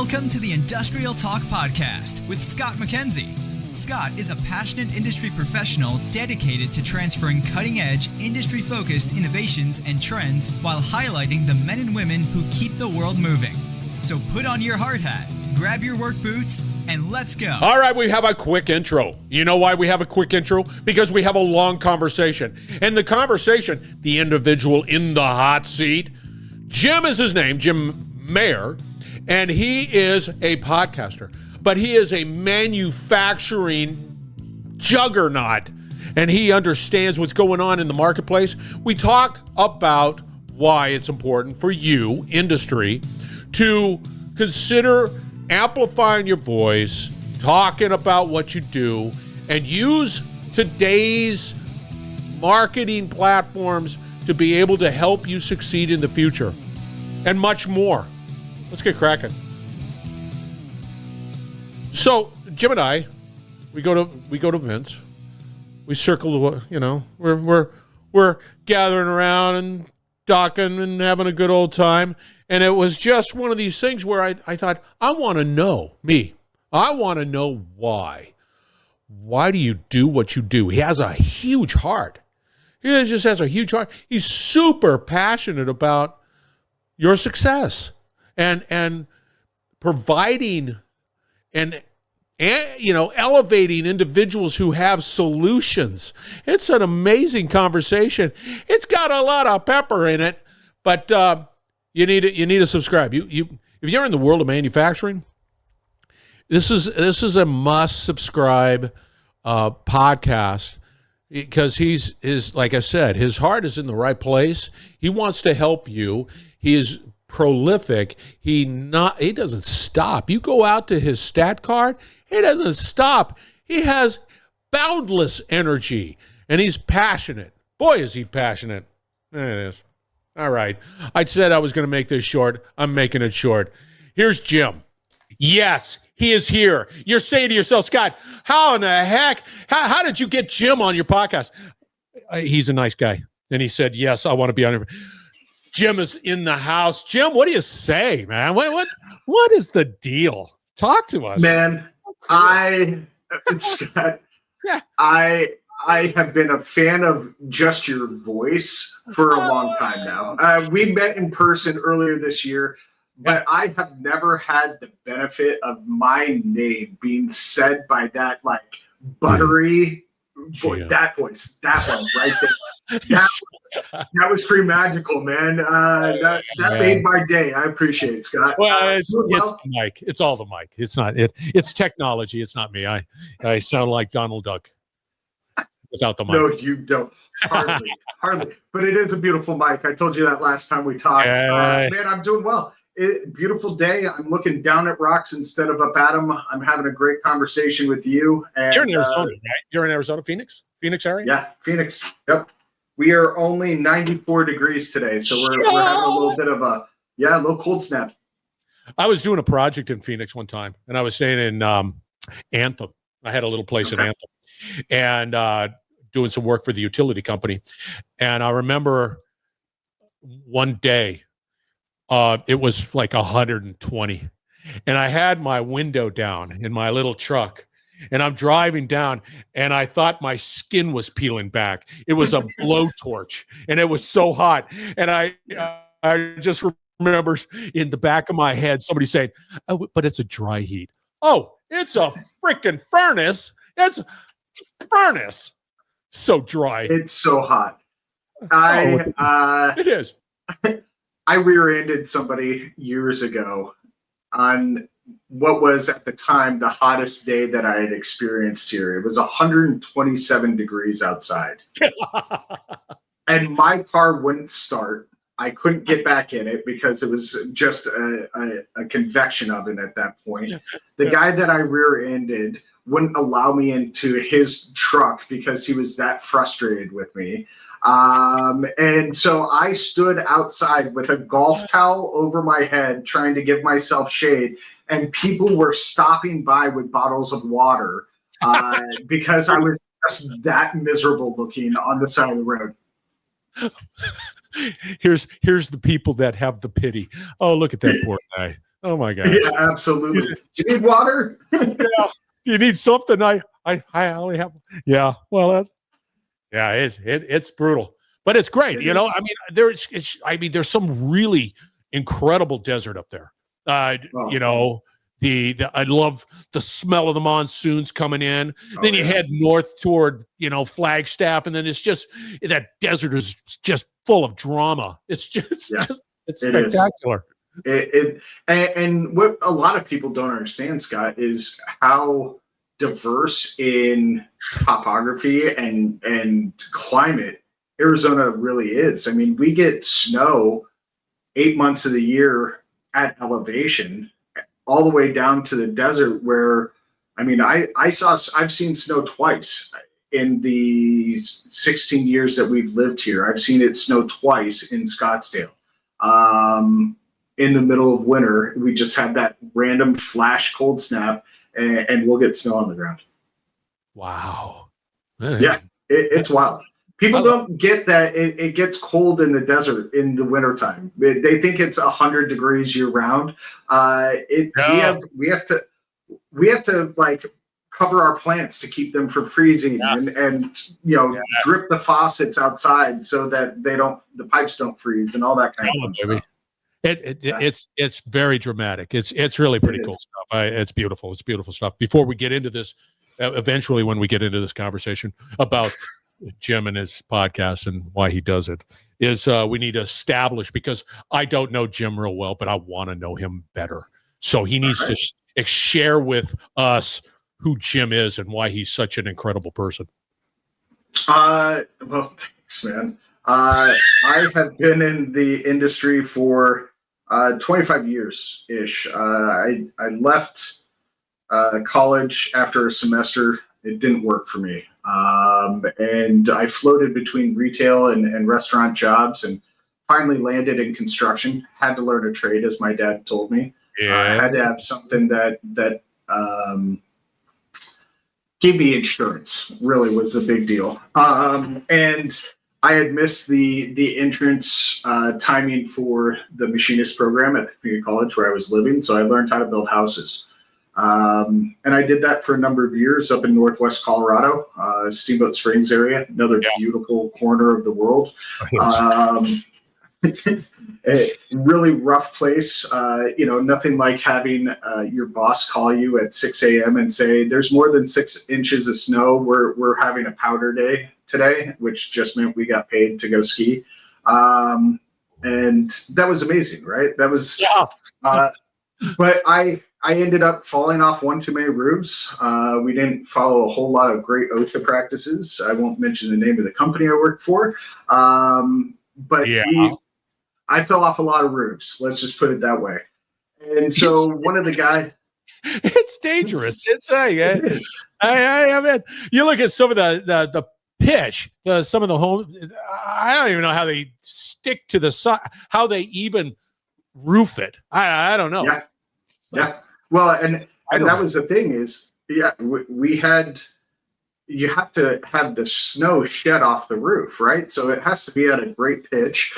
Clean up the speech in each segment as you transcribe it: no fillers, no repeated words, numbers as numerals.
Welcome to the Industrial Talk Podcast with Scott Mackenzie. Scott is a passionate industry professional dedicated to transferring cutting-edge, industry-focused innovations and trends while highlighting the men and women who keep the world moving. So put on your hard hat, grab your work boots, and let's go. All right, we have a quick intro. You know why we have a quick intro? Because we have a long conversation. And the conversation, the individual in the hot seat, Jim is his name, Jim Mayer, and he is a podcaster, but he is a manufacturing juggernaut, and he understands what's going on in the marketplace. We talk about why it's important for you, industry, to consider amplifying your voice, talking about what you do, and use today's marketing platforms to be able to help you succeed in the future, and much more. Let's get cracking. So Jim and I, we go to Vince. We circle, we're gathering around and talking and having a good old time. And it was just one of these things where I thought, I want to know why. Why do you do what you do? He has a huge heart. He just has a huge heart. He's super passionate about your success and providing and elevating individuals who have solutions. It's an amazing conversation. It's got a lot of pepper in it, but you need to subscribe. If you're in the world of manufacturing, this is a must subscribe podcast, because like I said, his heart is in the right place. He wants to help you. He is prolific. He doesn't stop. You go out to his stat card, he doesn't stop. He has boundless energy, and he's passionate. Boy, is he passionate. There it is. All right. I said I was going to make this short. I'm making it short. Here's Jim. Yes, he is here. You're saying to yourself, Scott, how in the heck, how did you get Jim on your podcast? He's a nice guy. And he said, yes, I want to be on it. Jim is in the house. Jim, what do you say, man? What is the deal? Talk to us. Man, Scott, yeah. I have been a fan of just your voice for a long time now. We met in person earlier this year, but I have never had the benefit of my name being said by that buttery voice. That voice, that one right there. That was pretty magical, man. That made my day. I appreciate it, Scott. Well, it's the mic. It's all the mic. It's not it. It's technology. It's not me. I sound like Donald Duck without the mic. No, you don't. Hardly. But it is a beautiful mic. I told you that last time we talked. Man, I'm doing well. Beautiful day. I'm looking down at rocks instead of up at them. I'm having a great conversation with you. And, you're in Arizona, right? You're in Arizona, Phoenix area? Yeah, Phoenix. Yep. We are only 94 degrees today, so we're having a little bit of a little cold snap. I was doing a project in Phoenix one time, and I was staying in Anthem. I had a little place in Anthem, and doing some work for the utility company. And I remember one day, it was like 120, and I had my window down in my little truck. And I'm driving down, and I thought my skin was peeling back. It was a blowtorch, and it was so hot. And I just remember in the back of my head somebody saying, "Oh, but it's a dry heat." Oh, it's a freaking furnace. It's a furnace. So dry. It's so hot. It is. I rear-ended somebody years ago on what was at the time the hottest day that I had experienced here. It was 127 degrees outside. And my car wouldn't start. I couldn't get back in it because it was just a convection oven at that point. The guy that I rear-ended wouldn't allow me into his truck because he was that frustrated with me. And so I stood outside with a golf towel over my head trying to give myself shade, and people were stopping by with bottles of water because I was just that miserable looking on the side of the road. Here's the people that have the pity. Oh, look at that poor guy. Oh my God. Yeah, absolutely. Do you need water? Yeah. Do you need something? I only have. Yeah. Well, it's brutal, but it's great. It is. I mean, there's some really incredible desert up there. Oh. I love the smell of the monsoons coming in. Then you Yeah. head north toward, Flagstaff, and then it's just that desert is just full of drama. It's it's spectacular. And what a lot of people don't understand, Scott, is how diverse in topography and climate Arizona really is. I mean, we get snow 8 months of the year at elevation, all the way down to the desert where, I mean, I've seen snow twice in the 16 years that we've lived here. I've seen it snow twice in Scottsdale. In the middle of winter, we just have that random flash cold snap, and we'll get snow on the ground. Wow. Yeah, it's wild. People don't get that it gets cold in the desert in the wintertime. They think it's 100 degrees year round. We have to like cover our plants to keep them from freezing and drip the faucets outside so that the pipes don't freeze and all that kind of stuff. It's very dramatic. It's really pretty cool stuff. It's beautiful. It's beautiful stuff. Before we get into this, eventually when we get into this conversation about Jim and his podcast and why he does it, is we need to establish, because I don't know Jim real well, but I want to know him better. So he needs to share with us who Jim is and why he's such an incredible person. Well, thanks, man. I have been in the industry for 25 years ish. I left college after a semester. It didn't work for me. And I floated between retail and restaurant jobs and finally landed in construction. Had to learn a trade, as my dad told me. I had to have something that gave me insurance, really was a big deal. And I had missed the entrance timing for the machinist program at the community college where I was living. So I learned how to build houses. And I did that for a number of years up in Northwest Colorado, Steamboat Springs area, another beautiful corner of the world. A really rough place. Nothing like having your boss call you at 6 a.m. and say, there's more than 6 inches of snow. We're having a powder day today, which just meant we got paid to go ski. And that was amazing, right? That was, but I ended up falling off one too many roofs. We didn't follow a whole lot of great OSHA practices. I won't mention the name of the company I worked for. But I fell off a lot of roofs. Let's just put it that way. And so one of the guys, it's dangerous. It is. I mean, you look at some of the pitch, some of the home. I don't even know how they stick to the side, how they even roof it. I don't know. Yeah. Well, and that was the thing is, we had. You have to have the snow shed off the roof, right? So it has to be at a great pitch.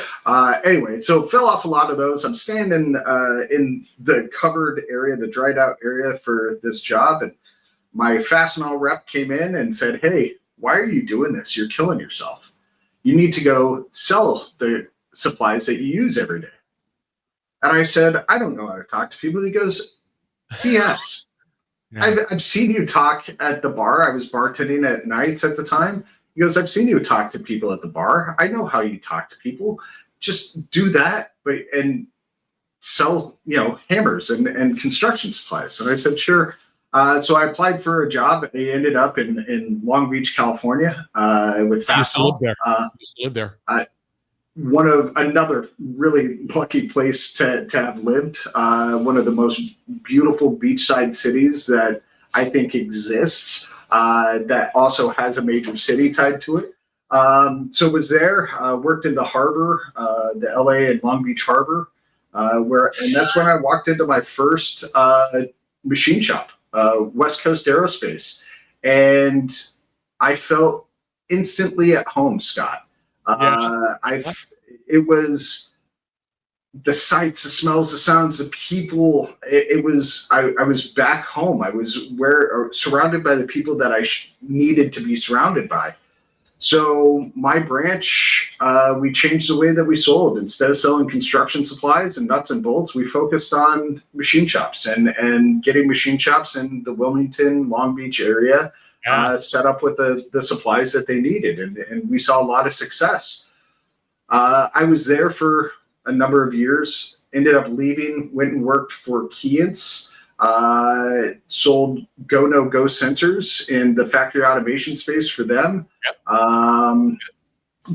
Anyway, so fell off a lot of those. I'm standing in the covered area, the dried out area for this job. And my Fastenal rep came in and said, hey, why are you doing this? You're killing yourself. You need to go sell the supplies that you use every day. And I said, I don't know how to talk to people. He goes, BS. I've seen you talk at the bar. I was bartending at nights at the time. He goes, I've seen you talk to people at the bar. I know how you talk to people. Just do that, and sell, hammers and construction supplies. And I said, sure. So I applied for a job. I ended up in Long Beach, California, with Fastenal. Used to live there. Another really lucky place to have lived. One of the most beautiful beachside cities that I think exists, that also has a major city tied to it. So was there, worked in the harbor, the LA and Long Beach harbor, and that's when I walked into my first machine shop, West Coast Aerospace. And I felt instantly at home, Scott. It was the sights, the smells, the sounds, the people. I was back home. I was surrounded by the people that I needed to be surrounded by. So my branch, we changed the way that we sold. Instead of selling construction supplies and nuts and bolts, we focused on machine shops and getting machine shops in the Wilmington, Long Beach area set up with the supplies that they needed. And we saw a lot of success. I was there for a number of years, ended up leaving, went and worked for Keyence, sold go no go sensors in the factory automation space for them. Yep.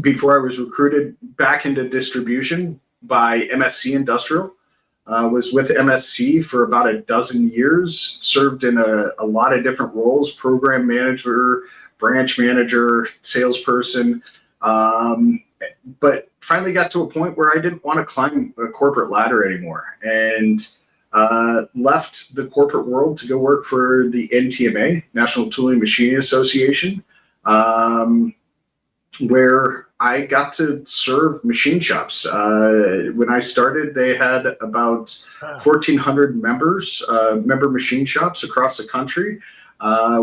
Before I was recruited back into distribution by MSC Industrial. Was with MSC for about a dozen years, served in a lot of different roles: program manager, branch manager, salesperson, but finally got to a point where I didn't want to climb a corporate ladder anymore, and left the corporate world to go work for the NTMA, National Tooling Machining Association, where I got to serve machine shops. When I started, they had about 1,400 members, member machine shops across the country.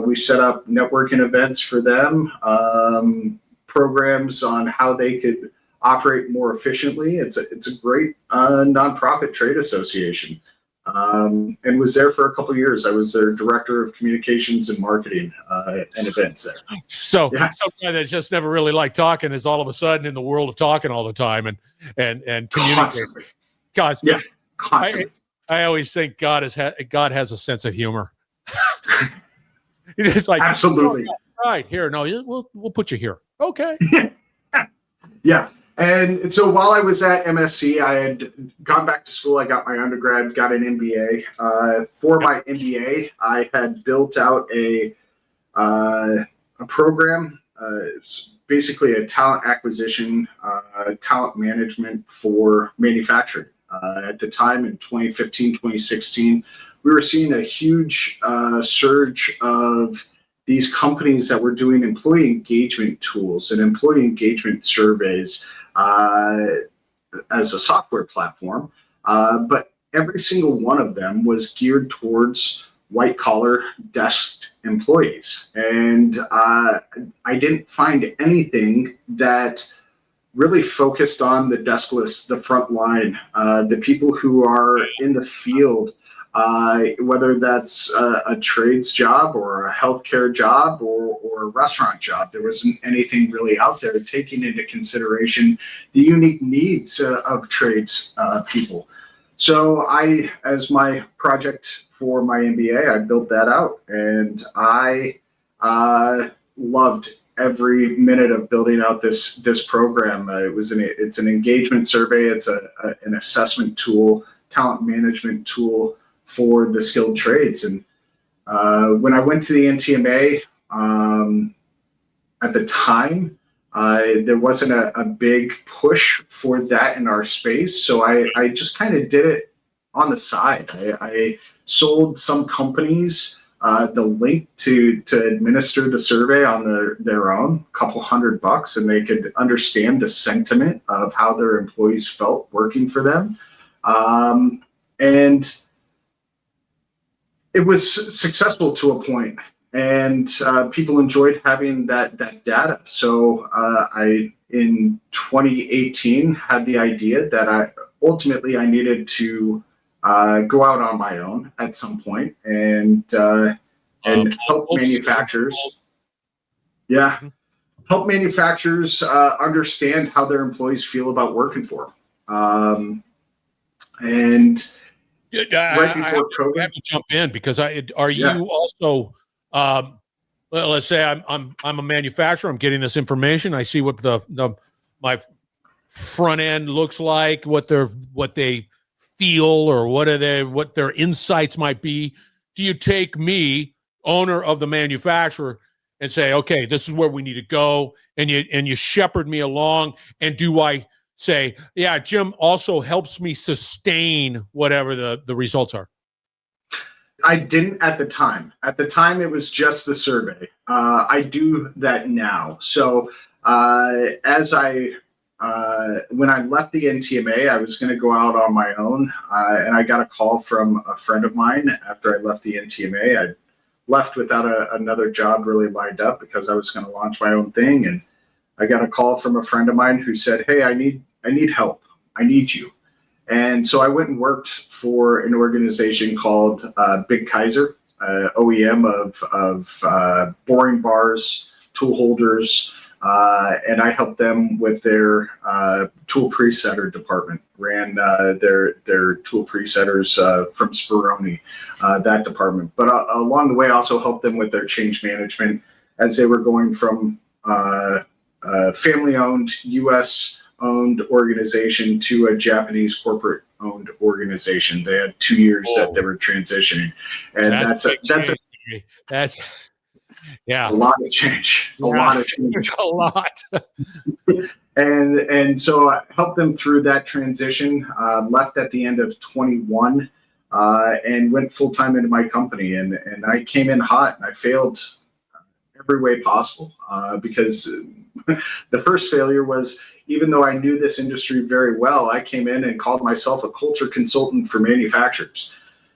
We set up networking events for them, programs on how they could operate more efficiently. It's a great nonprofit trade association, and was there for a couple of years. I was their director of communications and marketing and events there. So something that just never really liked talking is all of a sudden in the world of talking all the time and communicating. Constantly. Constantly. I always think God has a sense of humor. It's like, absolutely. Oh, right here. No, we'll put you here. Okay. Yeah. And so while I was at MSC, I had gone back to school. I got my undergrad, got an MBA. For my MBA, I had built out a program. It's basically a talent acquisition, talent management for manufacturing. At the time in 2015, 2016, we were seeing a huge surge of these companies that were doing employee engagement tools and employee engagement surveys as a software platform. But every single one of them was geared towards white collar desk employees. And I didn't find anything that really focused on the deskless, the front line, the people who are in the field, whether that's a trades job or a healthcare job or a restaurant job. There wasn't anything really out there taking into consideration the unique needs of trades people. So I, as my project for my MBA, I built that out, and I loved every minute of building out this program. It's an engagement survey. It's an assessment tool, talent management tool for the skilled trades. And when I went to the NTMA, at the time, there wasn't a big push for that in our space. So I just kind of did it on the side. I sold some companies the link to administer the survey on their own, a couple $100, and they could understand the sentiment of how their employees felt working for them. And it was successful to a point, and people enjoyed having that data. So I, in 2018, had the idea that I needed to go out on my own at some point and help manufacturers. Yeah, help manufacturers understand how their employees feel about working for them. And right before COVID, I have to jump in because you also, let's say I'm a manufacturer. I'm getting this information. I see what my front end looks like, what they feel, or what their insights might be. Do you take me, owner of the manufacturer, and say, okay, this is where we need to go, and you shepherd me along? And do I say, yeah, Jim also helps me sustain whatever the results are? I didn't at the time. At the time, it was just the survey. I do that now. So as I when I left the NTMA, I was going to go out on my own, and I got a call from a friend of mine after I left the NTMA. I left without another job really lined up because I was going to launch my own thing, and I got a call from a friend of mine who said, "Hey, I need help. I need you." And so I went and worked for an organization called Big Kaiser, OEM of boring bars, tool holders, and I helped them with their tool presetter department. Ran their tool presetters from Speroni, that department. But along the way, I also helped them with their change management as they were going from family-owned, U.S.-owned organization to a Japanese corporate-owned organization. They had 2 years that they were transitioning, and that's yeah, a lot of change. A lot of change. A lot. And so I helped them through that transition. Left at the end of 21, and went full time into my company. And I came in hot, and I failed every way possible because the first failure was, even though I knew this industry very well, I came in and called myself a culture consultant for manufacturers.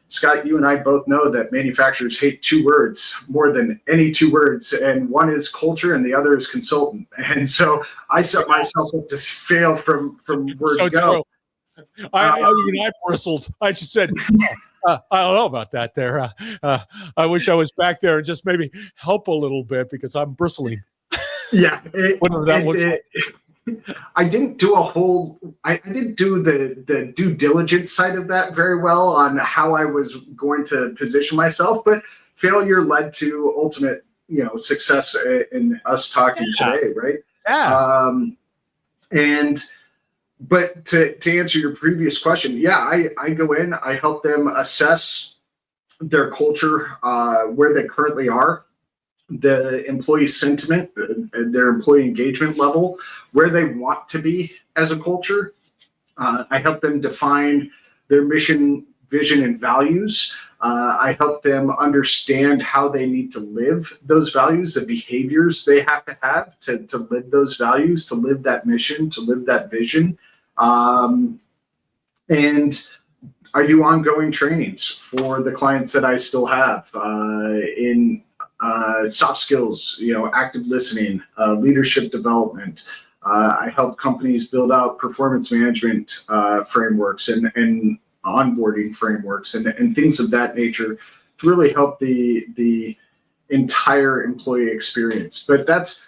Scott, you and I both know that manufacturers hate two words more than any two words, and one is culture and the other is consultant. And so I set myself up to fail from word So go. true. I bristled. I just said, I don't know about that there. I wish I was back there and just maybe help a little bit because I'm bristling. Yeah. I didn't do I didn't do the due diligence side of that very well on how I was going to position myself, but failure led to ultimate, success in us talking today. Right. Yeah. But to answer your previous question, I go in, I help them assess their culture, where they currently are, the employee sentiment, their employee engagement level, where they want to be as a culture. I help them define their mission, vision, and values. I help them understand how they need to live those values, the behaviors they have to live those values, to live that mission, to live that vision. And I do ongoing trainings for the clients that I still have in soft skills, active listening, leadership development. I help companies build out performance management frameworks and onboarding frameworks and things of that nature to really help the entire employee experience. But that's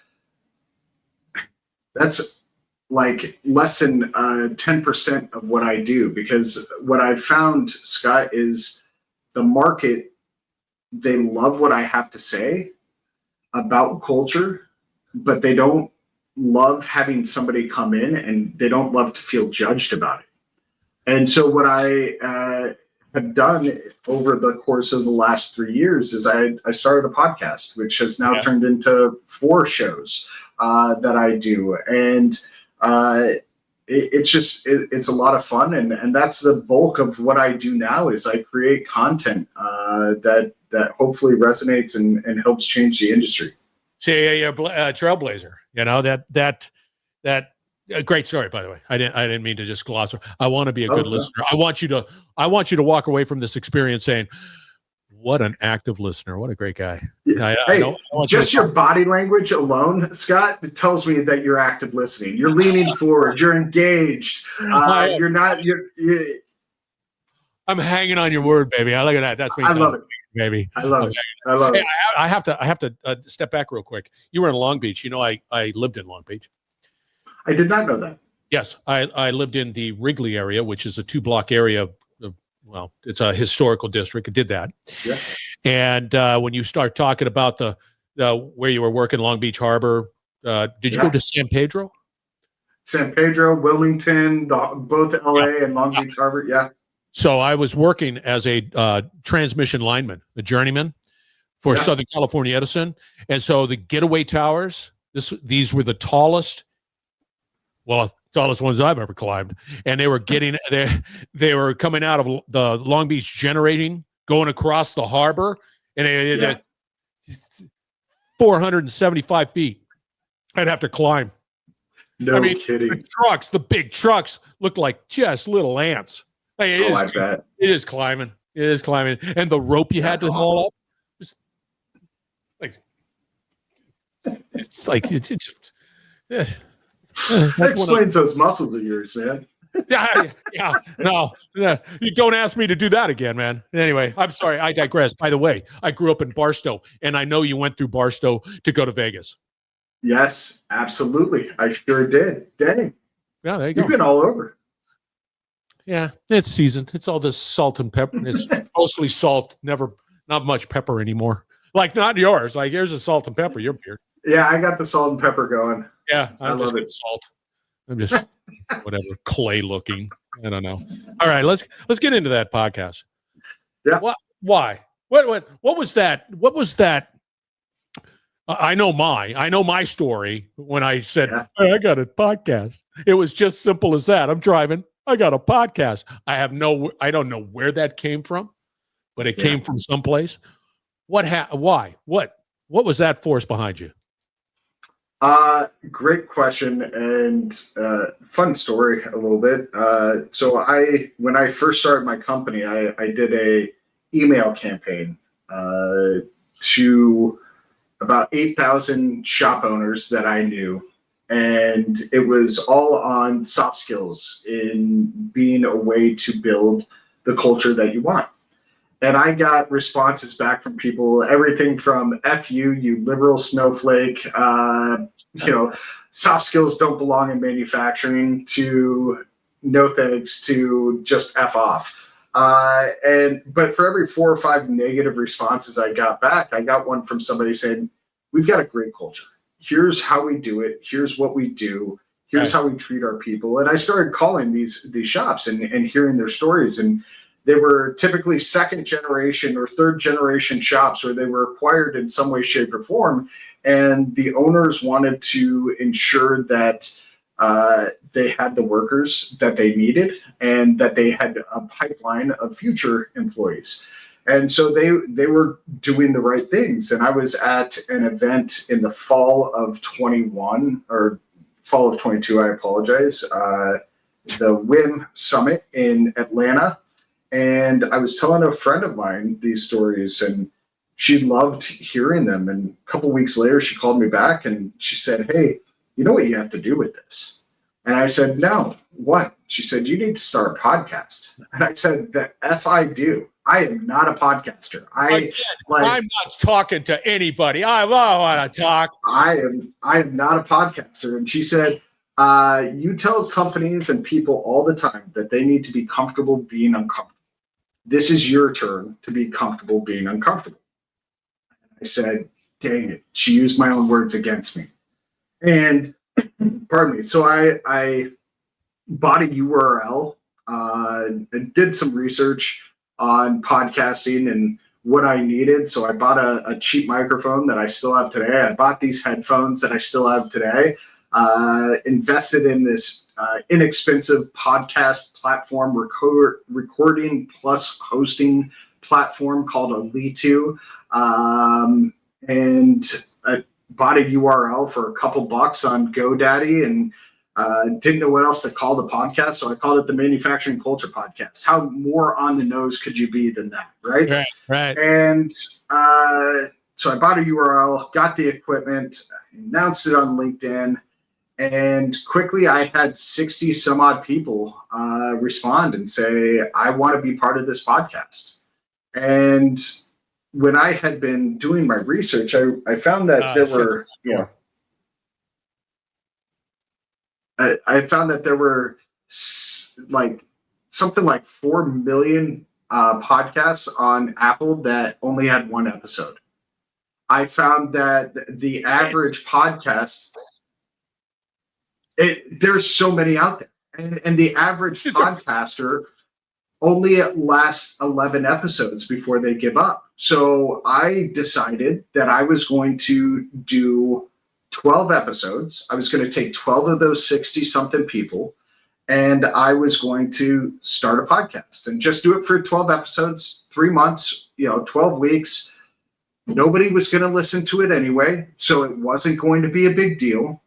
like less than 10% of what I do, because what I've found, Scott, is the market, they love what I have to say about culture, but they don't love having somebody come in, and they don't love to feel judged about it. And so what I have done over the course of the last 3 years is I started a podcast, which has now turned into 4 shows that I do. And it's a lot of fun. And that's the bulk of what I do now is I create content that hopefully resonates and helps change the industry. See, you're a trailblazer. That great story, by the way. I didn't mean to just gloss over. I want to be a good listener. I want you to walk away from this experience saying, what an active listener. What a great guy. Just your body language alone, Scott, it tells me that you're active listening. You're leaning forward. You're engaged. You're not. I'm hanging on your word, baby. I look at that. That's me. I love it, baby. I love it. I love it. I have to step back real quick. You were in Long Beach. I lived in Long Beach. I did not know that. Yes, I lived in the Wrigley area, which is a 2-block area. Well, it's a historical district. It did that. Yeah. And when you start talking about the where you were working, Long Beach Harbor, did you go to San Pedro? San Pedro, Wilmington, both LA and Long Beach Harbor. Yeah. So I was working as a transmission lineman, a journeyman for Southern California Edison. And so the getaway towers, these were the tallest ones I've ever climbed. And they were they were coming out of the Long Beach generating, going across the harbor, and at 475 feet. I'd have to climb. No kidding. The big trucks look like just little ants. Like, I bet. It is climbing. And the rope you had to haul up, that explains those muscles of yours, man. No, you don't ask me to do that again, man. Anyway, I'm sorry. I digress. By the way, I grew up in Barstow, and I know you went through Barstow to go to Vegas. Yes, absolutely. I sure did. Dang. Yeah, there you go. You've been all over. Yeah, it's seasoned. It's all this salt and pepper. It's mostly salt, not much pepper anymore. Like, not yours. Like, yours is salt and pepper, your beer. Yeah, I got the salt and pepper going. Yeah, I love it. Salt. I'm just whatever, clay looking. I don't know. All right, let's get into that podcast. Yeah. Why? What was that? What was that? I know my story when I said, hey, I got a podcast. It was just simple as that. I'm driving. I got a podcast. I don't know where that came from, but it came from someplace. Why? What was that force behind you? Great question and fun story a little bit. So when I first started my company, I did a email campaign to about 8,000 shop owners that I knew. And it was all on soft skills in being a way to build the culture that you want. And I got responses back from people, everything from F you liberal snowflake, soft skills don't belong in manufacturing, to no thanks, to just F off. But for every 4 or 5 negative responses I got back, I got one from somebody saying, we've got a great culture. Here's how we do it. Here's what we do. Here's how we treat our people. And I started calling these shops and hearing their stories. And they were typically second generation or third generation shops, or they were acquired in some way, shape, or form. And the owners wanted to ensure that they had the workers that they needed and that they had a pipeline of future employees. And so they were doing the right things. And I was at an event in the fall of 21 or fall of 22, I apologize, the WIM Summit in Atlanta. And I was telling a friend of mine these stories, and she loved hearing them. And a couple of weeks later, she called me back and she said, hey, you know what you have to do with this? And I said, no, what? She said, you need to start a podcast. And I said, the F I do. I am not a podcaster. I'm not talking to anybody. I want to talk. I am not a podcaster. And she said, you tell companies and people all the time that they need to be comfortable being uncomfortable. This is your turn to be comfortable being uncomfortable. I said, dang it. She used my own words against me. And pardon me. So I bought a URL and did some research on podcasting and what I needed. So I bought a cheap microphone that I still have today. I bought these headphones that I still have today. Invested in this inexpensive podcast platform, recording plus hosting platform called Alitu. And I bought a URL for a couple bucks on GoDaddy and didn't know what else to call the podcast. So I called it the Manufacturing Culture Podcast. How more on the nose could you be than that? Right. And so I bought a URL, got the equipment, announced it on LinkedIn. And quickly, I had 60 some odd people respond and say, I want to be part of this podcast. And when I had been doing my research, I found that there were, I found that there were something like 4 million podcasts on Apple that only had one episode. I found that the average podcast, there's so many out there, and the average podcaster only lasts 11 episodes before they give up. So I decided that I was going to do 12 episodes. I was going to take 12 of those 60 something people, and I was going to start a podcast and just do it for 12 episodes, 3 months, 12 weeks, Nobody was going to listen to it anyway, so it wasn't going to be a big deal.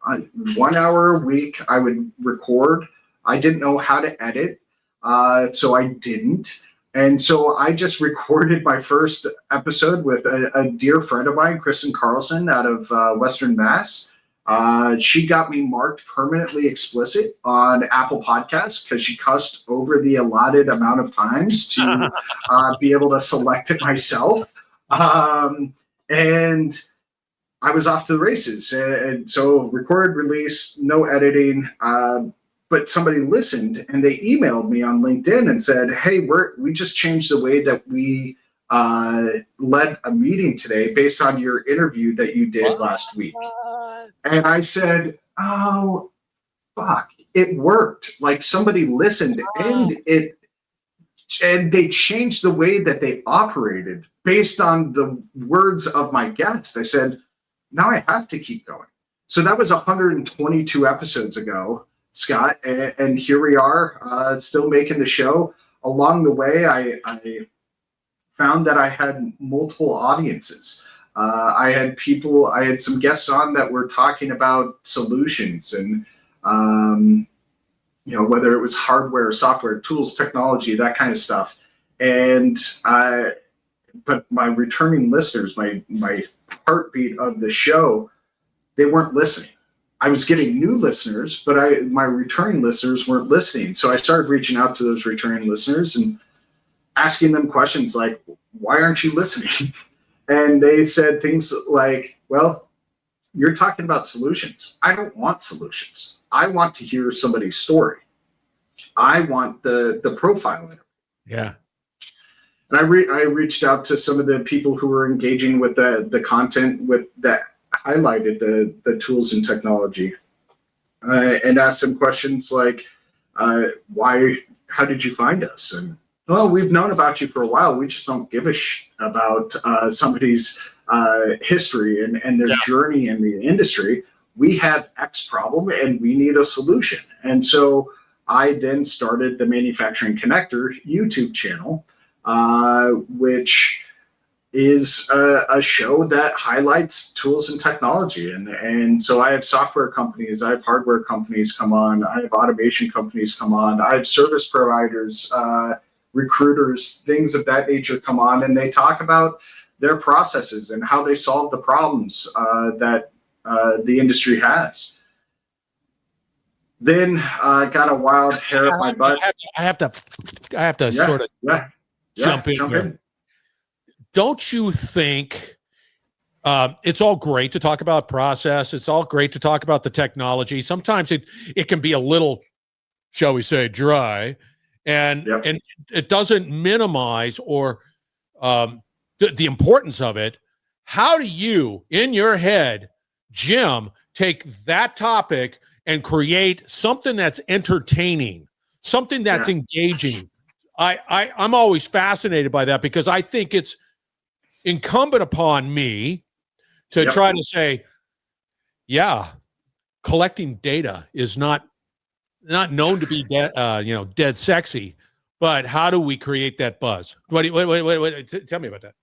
1 hour a week, I would record. I didn't know how to edit, so I didn't. And so I just recorded my first episode with a dear friend of mine, Kristen Carlson, out of Western Mass. She got me marked permanently explicit on Apple Podcasts because she cussed over the allotted amount of times to be able to select it myself. And I was off to the races. And so record, release, no editing. But somebody listened and they emailed me on LinkedIn and said, hey, we just changed the way that we led a meeting today based on your interview that you did last week. And I said, oh, fuck, it worked. Like somebody listened and they changed the way that they operated based on the words of my guest. I said, now I have to keep going. So that was 122 episodes ago, Scott. And here we are, still making the show. Along the way, I found that I had multiple audiences. I had some guests on that were talking about solutions and, whether it was hardware, software, tools, technology, that kind of stuff. And but my returning listeners, my heartbeat of the show, they weren't listening. I was getting new listeners, but my returning listeners weren't listening. So I started reaching out to those returning listeners and asking them questions like, why aren't you listening? And they said things like, well, you're talking about solutions. I don't want solutions. I want to hear somebody's story. I want the profile. Yeah. And I reached out to some of the people who were engaging with the content that highlighted the tools and technology, and asked them questions like, how did you find us? And, well, we've known about you for a while. We just don't give a about somebody's history and their journey in the industry. We have X problem and we need a solution. And so I then started the Manufacturing Connector YouTube channel, which is a show that highlights tools and technology. And so I have software companies, I have hardware companies come on, I have automation companies come on, I have service providers, recruiters, things of that nature come on, and they talk about their processes and how they solve the problems that the industry has. Then got a wild hair up my butt. I have to sort of jump in here. Don't you think it's all great to talk about process? It's all great to talk about the technology. Sometimes it can be a little, shall we say, dry, and it doesn't minimize or the importance of it. How do you, in your head, Jim, take that topic and create something that's entertaining, something that's engaging? I'm always fascinated by that because I think it's incumbent upon me to try to say, collecting data is not known to be dead sexy, but how do we create that buzz? Tell me about that.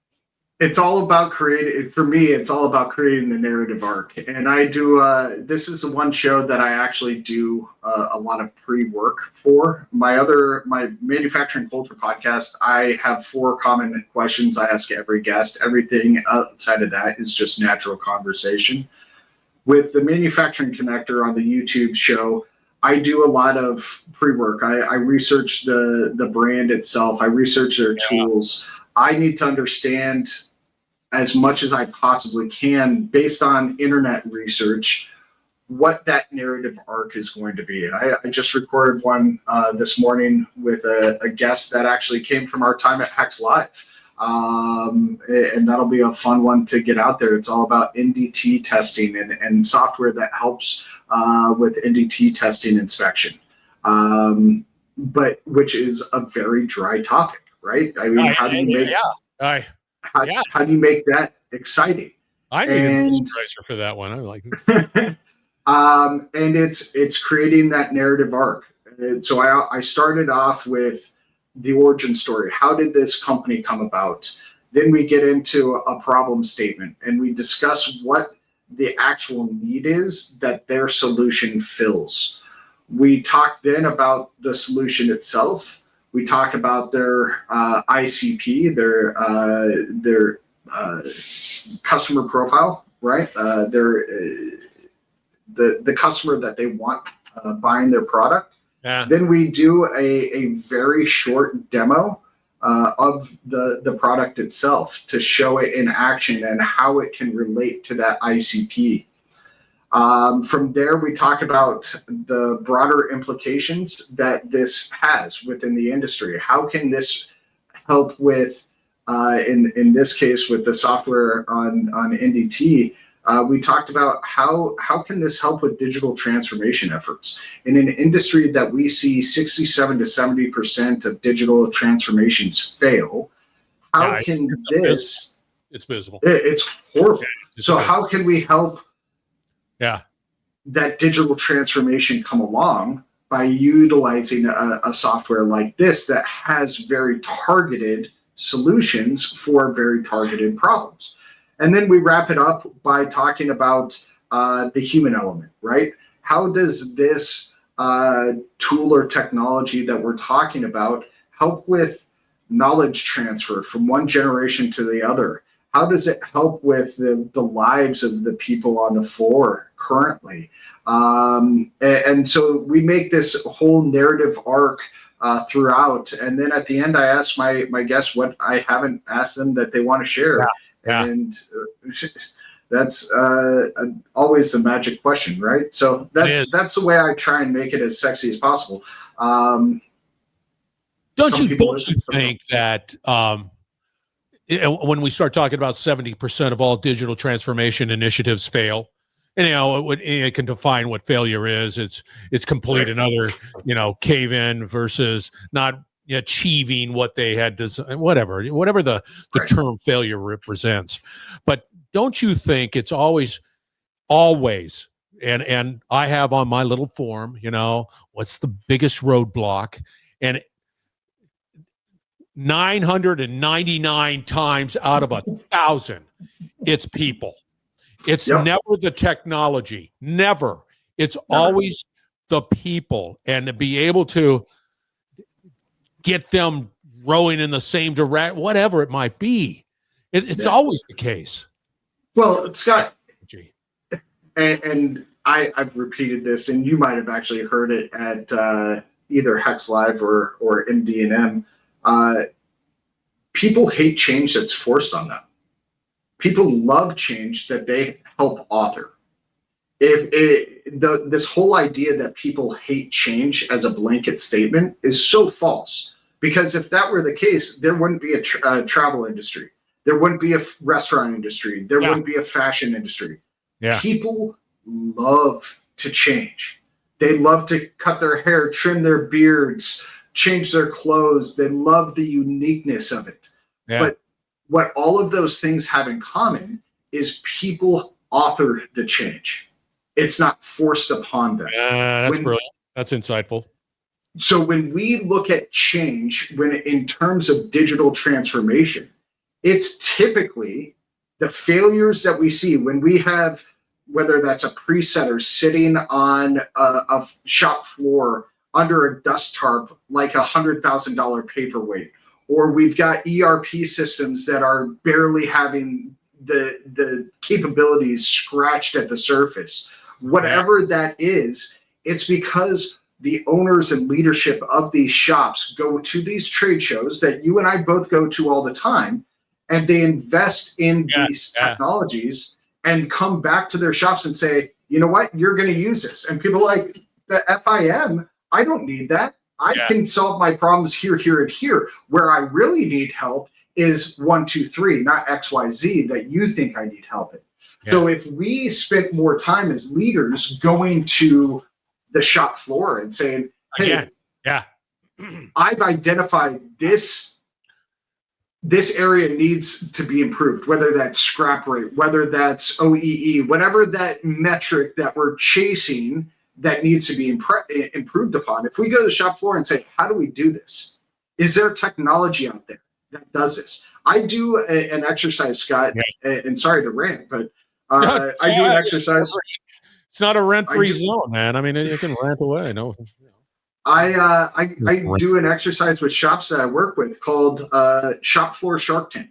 It's all about for me, it's all about creating the narrative arc. And I do, this is the one show that I actually do a lot of pre-work for. My Manufacturing Culture podcast, I have 4 common questions I ask every guest. Everything outside of that is just natural conversation. With the Manufacturing Connector on the YouTube show, I do a lot of pre-work. I research the brand itself. I research their tools. I need to understand as much as I possibly can, based on internet research, what that narrative arc is going to be. I just recorded one this morning with a guest that actually came from our time at Hex Live. And that'll be a fun one to get out there. It's all about NDT testing and software that helps with NDT testing inspection, but which is a very dry topic, right? I mean, how do you make how do you make that exciting? I need a moisturizer for that one. I like it. And it's creating that narrative arc. So I started off with the origin story. How did this company come about? Then we get into a problem statement and we discuss what the actual need is that their solution fills. We talk then about the solution itself. We talk about their ICP, their customer profile, right? The customer that they want buying their product. Yeah. Then we do a very short demo of the product itself to show it in action and how it can relate to that ICP. From there, we talk about the broader implications that this has within the industry. How can this help with, in this case, with the software on NDT? We talked about how can this help with digital transformation efforts in an industry that we see 67 to 70% of digital transformations fail. How can this? It's visible. It's horrible. Yeah, it's so visible. how can we help? Yeah. That digital transformation come along by utilizing a software like this that has very targeted solutions for very targeted problems. And then we wrap it up by talking about the human element, right? How does this tool or technology that we're talking about help with knowledge transfer from one generation to the other? How does it help with the lives of the people on the floor currently? And so we make this whole narrative arc throughout. And then at the end, I ask my guests what I haven't asked them that they want to share. Yeah. Yeah. And that's always the magic question, right? So that's the way I try and make it as sexy as possible. Don't you think that when we start talking about 70% of all digital transformation initiatives fail, and it can define what failure is. It's complete another cave-in versus not achieving what they had designed, whatever the term failure represents. But don't you think it's always, and I have on my little form, what's the biggest roadblock? And 999 times out of 1,000, it's people. It's never the technology, never. It's always the people, and to be able to get them rowing in the same direction, whatever it might be. It's always the case. Well, Scott, and I've repeated this, and you might have actually heard it at either Hex Live or MD&M. People hate change that's forced on them. People love change that they help author. This whole idea that people hate change as a blanket statement is so false, because if that were the case, there wouldn't be a travel industry. There wouldn't be a restaurant industry. There wouldn't be a fashion industry. Yeah. People love to change. They love to cut their hair, trim their beards, change their clothes. They love the uniqueness of it. Yeah. But what all of those things have in common is people author the change. It's not forced upon them. That's brilliant. That's insightful. So when we look at change, in terms of digital transformation, it's typically the failures that we see when we have, whether that's a presetter sitting on a shop floor under a dust tarp, like $100,000 paperweight, or we've got ERP systems that are barely having the capabilities scratched at the surface. Whatever that is, it's because the owners and leadership of these shops go to these trade shows that you and I both go to all the time, and they invest in these technologies and come back to their shops and say, you know what, you're going to use this. And people are like, the FIM, I don't need that. I can solve my problems here, here, and here. Where I really need help is 1, 2, 3, not X, Y, Z that you think I need help in. So if we spent more time as leaders going to the shop floor and saying, hey, I've identified this area needs to be improved, whether that's scrap rate, whether that's OEE, whatever that metric that we're chasing that needs to be improved upon. If we go to the shop floor and say, how do we do this? Is there technology out there? that does this. I do an exercise, Scott, and sorry to rant, but I do an exercise. It's not a rent-free zone, man. I mean, you can rant away. No, I do an exercise with shops that I work with called Shop Floor Shark Tank,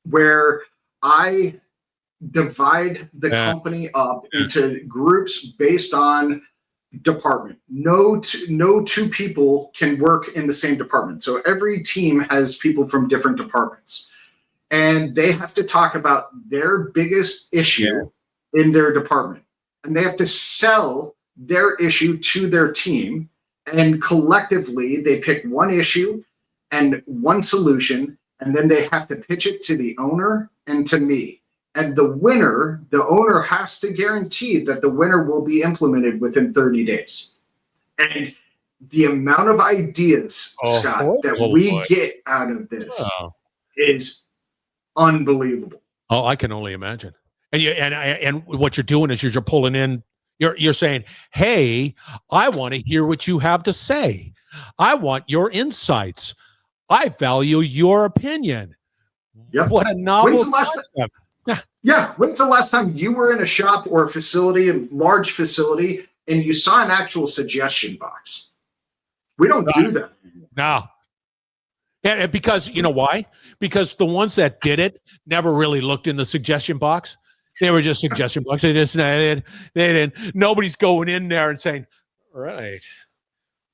where I divide the company up into groups based on department. No two people can work in the same department. So every team has people from different departments, and they have to talk about their biggest issue in their department, and they have to sell their issue to their team. And collectively, they pick one issue and one solution, and then they have to pitch it to the owner and to me. And the owner has to guarantee that the winner will be implemented within 30 days. And the amount of ideas, Scott, that we get out of this is unbelievable. Oh, I can only imagine. And what you're doing is you're pulling in. You're saying, hey, I want to hear what you have to say. I want your insights. I value your opinion. Yep. What a novel concept. When's the last time you were in a shop or a facility, a large facility, and you saw an actual suggestion box? We don't do that anymore. No. Yeah, because you know why? Because the ones that did it never really looked in the suggestion box. They were just suggestion box. They didn't. Nobody's going in there and saying, "All right,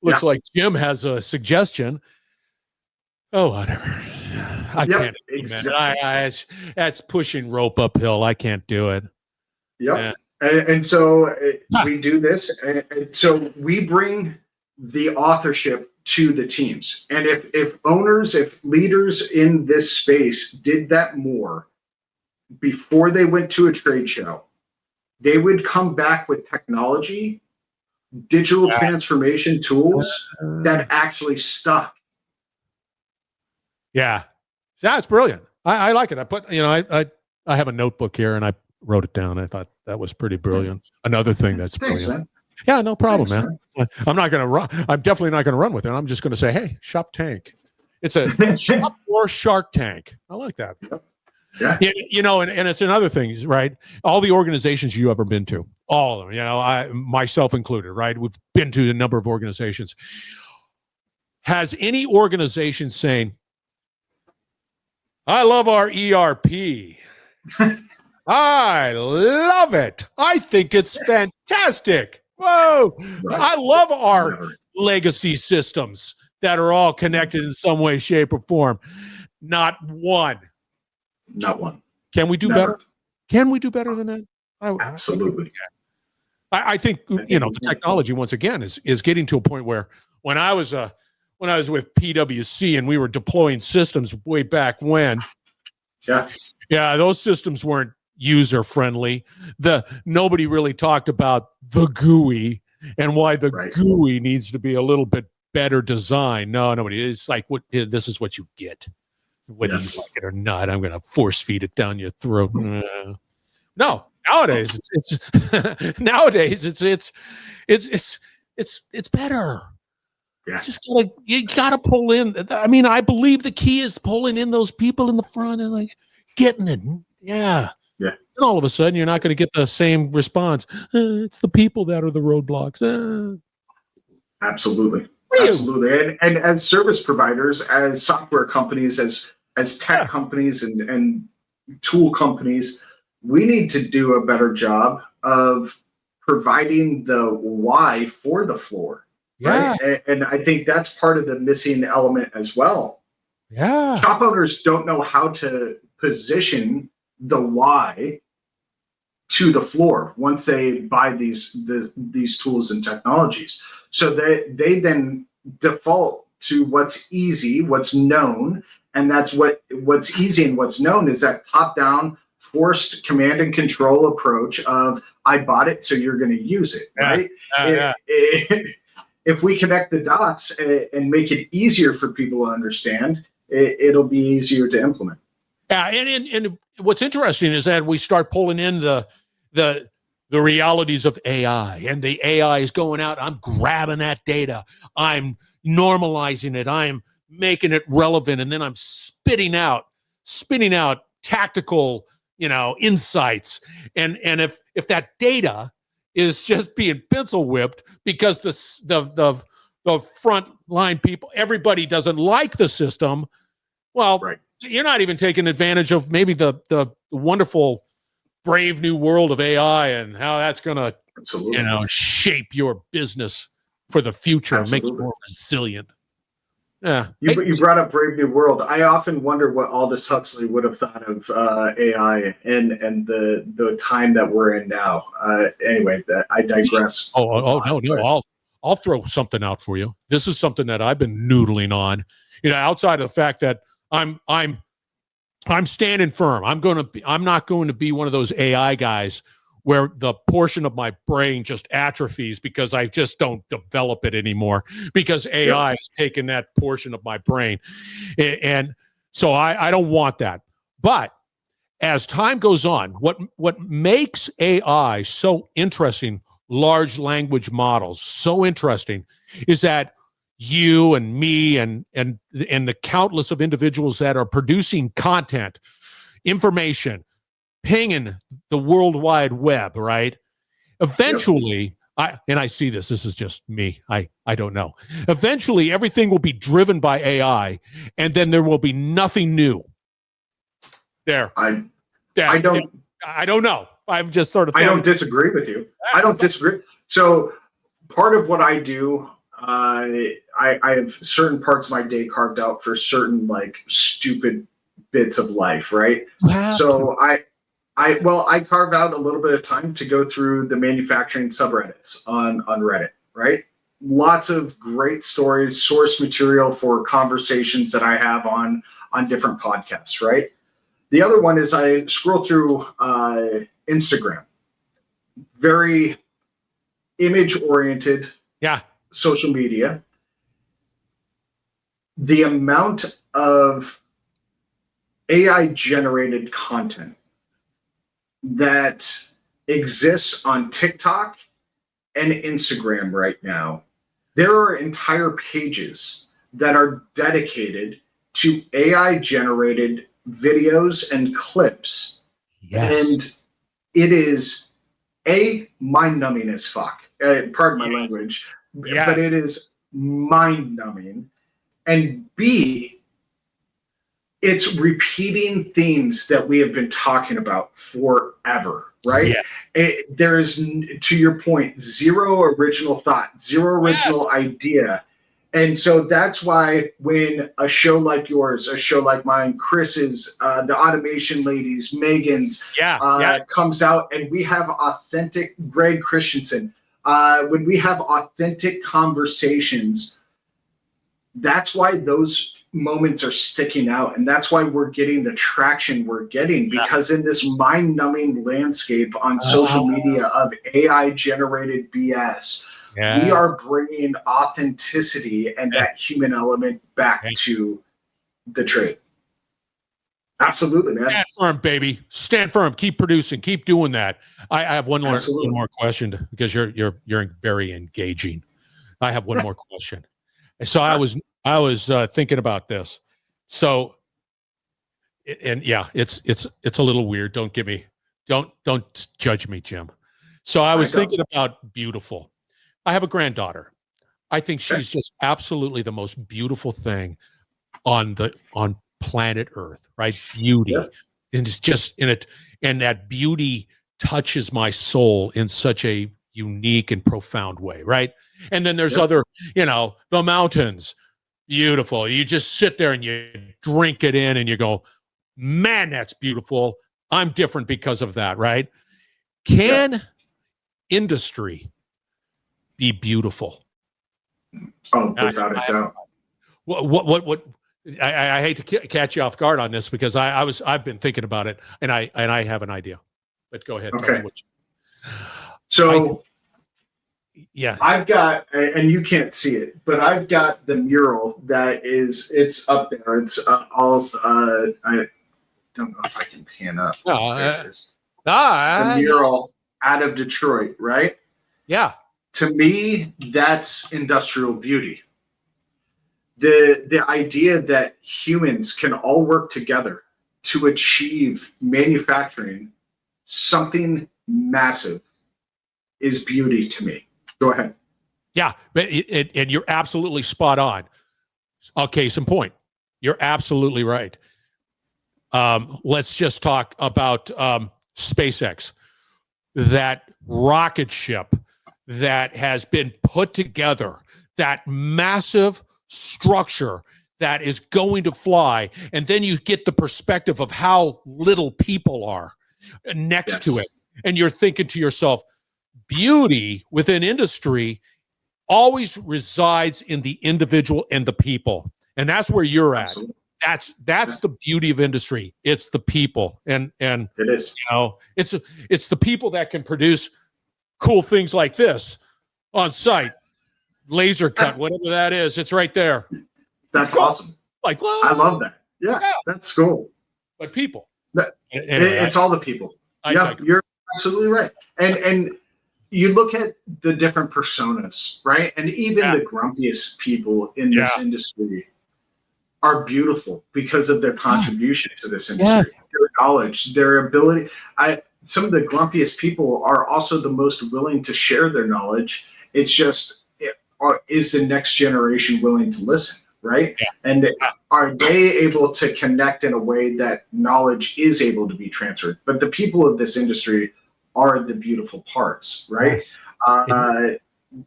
looks like Jim has a suggestion." Oh, whatever. I can't. Exactly. That's pushing rope uphill. I can't do it. Yep. Yeah. And so we do this. And so we bring the authorship to the teams. And if owners, if leaders in this space did that more before they went to a trade show, they would come back with technology, digital transformation tools that actually stuck. Yeah. That's brilliant. I like it. I put, I have a notebook here and I wrote it down. I thought that was pretty brilliant. Another thing that's brilliant. Man. Yeah, no problem, man. I'm not going to run. I'm definitely not going to run with it. I'm just going to say, hey, Shop Tank. It's a shop or Shark Tank. I like that. Yeah. And it's another thing, right? All the organizations you ever been to, all of them, I myself included, right? We've been to a number of organizations. Has any organization saying, I love our ERP. I love it. I think it's fantastic. Whoa. Right. I love our legacy systems that are all connected in some way, shape, or form. Not one. Not one. Can we do better? Can we do better than that? Absolutely. I think the technology once again is getting to a point where when I was with PwC and we were deploying systems way back when, those systems weren't user friendly. Nobody really talked about the GUI and why the GUI needs to be a little bit better designed. No, nobody. It's like this is what you get. Whether you like it or not, I'm going to force feed it down your throat. No, nowadays it's better. Yeah. It's just you gotta pull in. I mean, I believe the key is pulling in those people in the front and getting it. Yeah. And all of a sudden, you're not going to get the same response. It's the people that are the roadblocks. Absolutely. And as service providers, as software companies, as tech companies and tool companies, we need to do a better job of providing the why for the floor. Right. And I think that's part of the missing element as well. Yeah. Shop owners don't know how to position the why to the floor once they buy these tools and technologies. So they then default to what's easy, what's known, and that's what's easy and what's known is that top-down forced command and control approach of I bought it, so you're going to use it, right? If we connect the dots and make it easier for people to understand, it'll be easier to implement. Yeah, and what's interesting is that we start pulling in the realities of AI, and the AI is going out. I'm grabbing that data. I'm normalizing it. I'm making it relevant, and then I'm spitting out tactical, insights. And if that data is just being pencil whipped because the front line people, everybody doesn't like the system, well, Right. you're not even taking advantage of maybe the wonderful, brave new world of AI and how that's going to, Absolutely. shape your business for the future, make it Absolutely. more resilient. Yeah. You brought up Brave New World. I often wonder what Aldous Huxley would have thought of AI and the time that we're in now. Anyway, I digress. No. I'll throw something out for you. This is something that I've been noodling on. Outside of the fact that I'm standing firm. I'm not going to be one of those AI guys where the portion of my brain just atrophies because I just don't develop it anymore because AI has taken that portion of my brain. And so I don't want that. But as time goes on, what makes AI so interesting, large language models, so interesting, is that you and me and the countless of individuals that are producing content, information, pinging the World Wide Web, right? Eventually, I see this is just me. I don't know. Eventually, everything will be driven by AI, and then there will be nothing new. I don't know. I'm just sort of. I don't disagree with you. I don't disagree. So part of what I do, I have certain parts of my day carved out for certain like stupid bits of life, right? So I carve out a little bit of time to go through the manufacturing subreddits on Reddit, right? Lots of great stories, source material for conversations that I have on different podcasts, right? The other one is I scroll through Instagram, very image-oriented social media. The amount of AI-generated content that exists on TikTok and Instagram right now, there are entire pages that are dedicated to AI-generated videos and clips. Yes. And it is mind-numbing as fuck. Pardon my language. Yes. But it is mind-numbing. And B, it's repeating themes that we have been talking about forever, right? Yes. There is, to your point, zero original thought, zero original idea. And so that's why when a show like yours, a show like mine, Chris's, the Automation Ladies, Megan's, comes out and we have authentic, Greg Christensen, when we have authentic conversations, that's why those moments are sticking out. And that's why we're getting the traction we're getting, because in this mind-numbing landscape on social media of AI-generated BS, we are bringing authenticity and that human element back to the trade. Absolutely, man. Stand firm, baby. Stand firm. Keep producing. Keep doing that. I have one more question because you're very engaging. I have one more question. So I was thinking about this. So, and it's a little weird. Don't judge me, Jim. So I was thinking about beautiful. I have a granddaughter. I think she's just absolutely the most beautiful thing on planet Earth, right? Beauty. And it's just in it. And that beauty touches my soul in such a unique and profound way, right? And then there's other, the mountains, beautiful. You just sit there and you drink it in and you go, man, that's beautiful. I'm different because of that, right? Can industry be beautiful? Oh, without a doubt. What I hate to catch you off guard on this because I've been thinking about it and I have an idea. But go ahead. Tell me what I've got, and you can't see it, but I've got the mural it's up there. It's I don't know if I can pan up. The mural out of Detroit, right? Yeah. To me, that's industrial beauty. The idea that humans can all work together to achieve manufacturing something massive is beauty to me. Go ahead. Yeah, and you're absolutely spot on. Case in point, you're absolutely right. Let's just talk about SpaceX, that rocket ship that has been put together, that massive structure that is going to fly, and then you get the perspective of how little people are next to it, and you're thinking to yourself, beauty within industry always resides in the individual and the people, and that's where you're at. Absolutely. That's the beauty of industry. It's the people, and it is. It's the people that can produce cool things like this on site, laser cut, whatever that is. It's right there. That's cool. Awesome. Like, well, I love that. Yeah, that's cool. But people, it's all the people. You're absolutely right. And you look at the different personas, right? And even the grumpiest people in this industry are beautiful because of their contribution to this industry, their knowledge, their ability. Some of the grumpiest people are also the most willing to share their knowledge. It's just, is the next generation willing to listen, right? Yeah. And are they able to connect in a way that knowledge is able to be transferred? But the people of this industry are the beautiful parts, right? Yes.